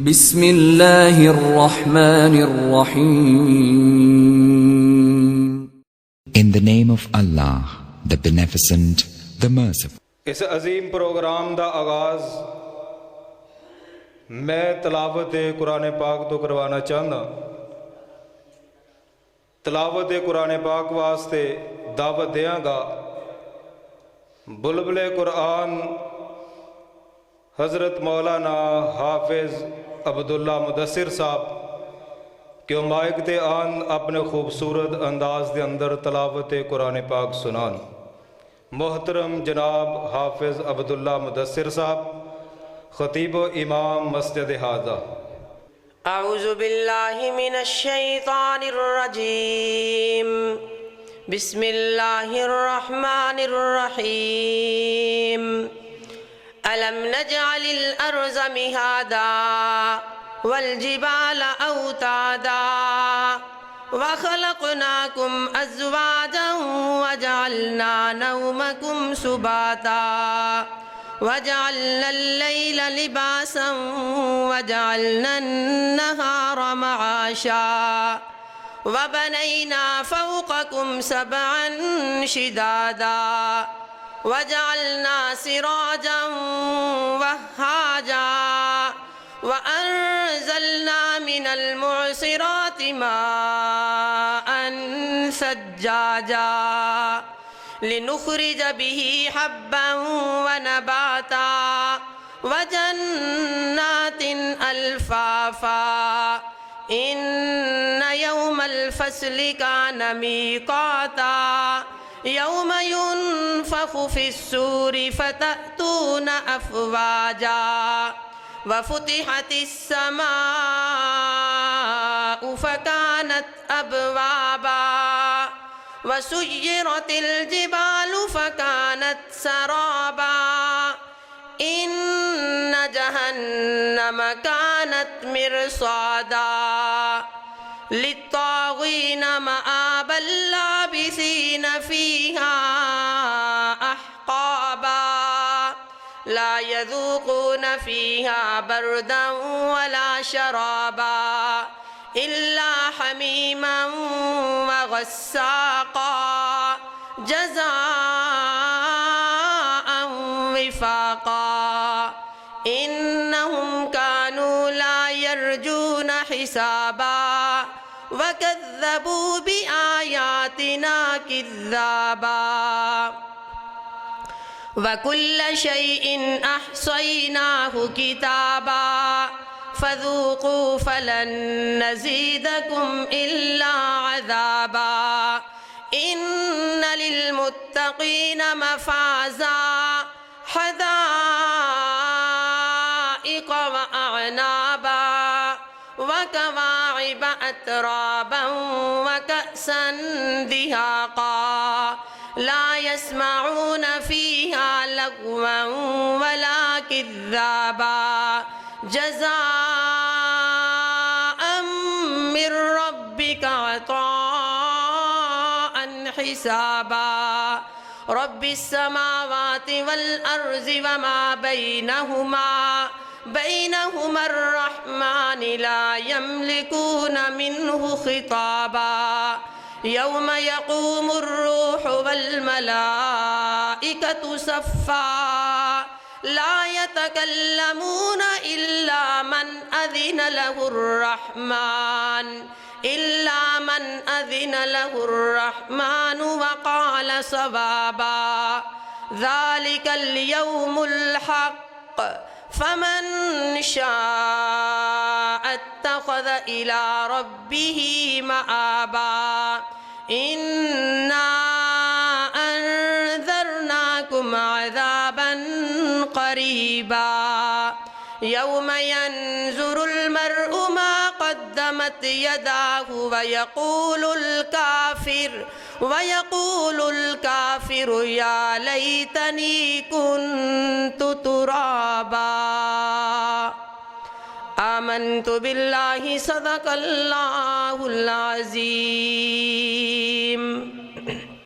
बिस्मिल्लाहिर्रहमानिर्रहीम। In the name of Allah, the Beneficent, the Merciful. इस अजीम programme का आगाज मैं तलावत कुरान पाक तो करवाना चाहता। तलावत कुरान पाक वास्ते दावत देंगा बुलबुले कुरान हज़रत मौलाना हाफिज़ अब्दुल्ला मुदस्सिर साहब क्यों माइक ते आन अपने खूबसूरत अंदाज के अंदर तलावत कुरान पाक सुनान। मोहतरम जनाब हाफिज़ अब्दुल्ला मुदस्सिर साहब खतीब इमाम मस्जिद हाजा। अऊज़ु बिल्लाहि मिनश शैतानिर रजीम। बिस्मिल्लाहिर रहमानिर रहीम। अलम नजअलिल अर्ज़ मिहादा वल जिबाल औतादा व खलक़नाकुम अज़वाजन व जअलना नौमकुम सुबाता वजअलना अल-लैल लिबासन वजअलना अन-नहार मआशा वबनैना फौक़कुम सबअन शिदादा वजअलना सिराजन वहाजा वअंज़लना मिनल मुअसिराति माअन सज्जाजा लिनुख़रिज बिही हब्बन व नबाता व जन्नातिन अल्फ़ाफ़ा इन्न यौमल फ़स्लि कान मीक़ाता यौम युनफ़ख़ु फ़िस्सूरि फ़तअतून अफ़वाजा व फ़ुतिहतिस समाउ फ़कानत अबवाबा व सुय्यिरतिल जिबालु फ़कानत सराबा इन्न जहन्नम कानत मिरसादा लित्ताग़ीन मआबल लाबिसीन फ़ीहा अहक़ाबा ला यज़ूक़ून फ़ीहा बरदन वला शराबा इल्ला हमीमन व गस्साक़ा जज़ाअन विफ़ाक़ा इन्नहुम कानू ला यरजून हिसाबा व कज़्ज़बू बिआयातिना किज़्ज़ाबा व कुल्ल शैइन अहसैनाहु किताबा फ़ज़ूक़ू फ़लन नज़ीदकुम इल्ला अज़ाबा इन्न लिलमुत्तक़ीन मफ़ाज़ा हदाइक़ व अअनाबा व कवाइब अतराबन व कअसन दिहाक़ा ला यस्मऊन फ़ीहा लग़वन वला किज़्ज़ाबा जज़ाअन मिर रब्बिका अताअन हिसाबा रब्बिस समावाति वल अर्ज़ि व मा बैनहुमा अर्रहमानि ला यमलिकून मिन्हु खिताबा यौम यक़ूमुर रूहु वल मलाइकतु सफ़्फ़ा ला यतकल्लमून इल्ला मन अज़िन लहुर्रहमान व क़ाल सवाबा ज़ालिकल यौमुल हक़्क़ फमन शाअ इत्तख़ज़ इला रब्बिही मआबा इन्ना अंज़रनाकुम अज़ाबन क़रीबा यौम यंज़ुरुल मर्उ मा क़द्दमत यदाहु व यक़ूलुल काफ़िरु या लैतनी कुन्तु तुराबा। आमन्तु बिल्लाहि सदक़ल्लाहुल अज़ीम।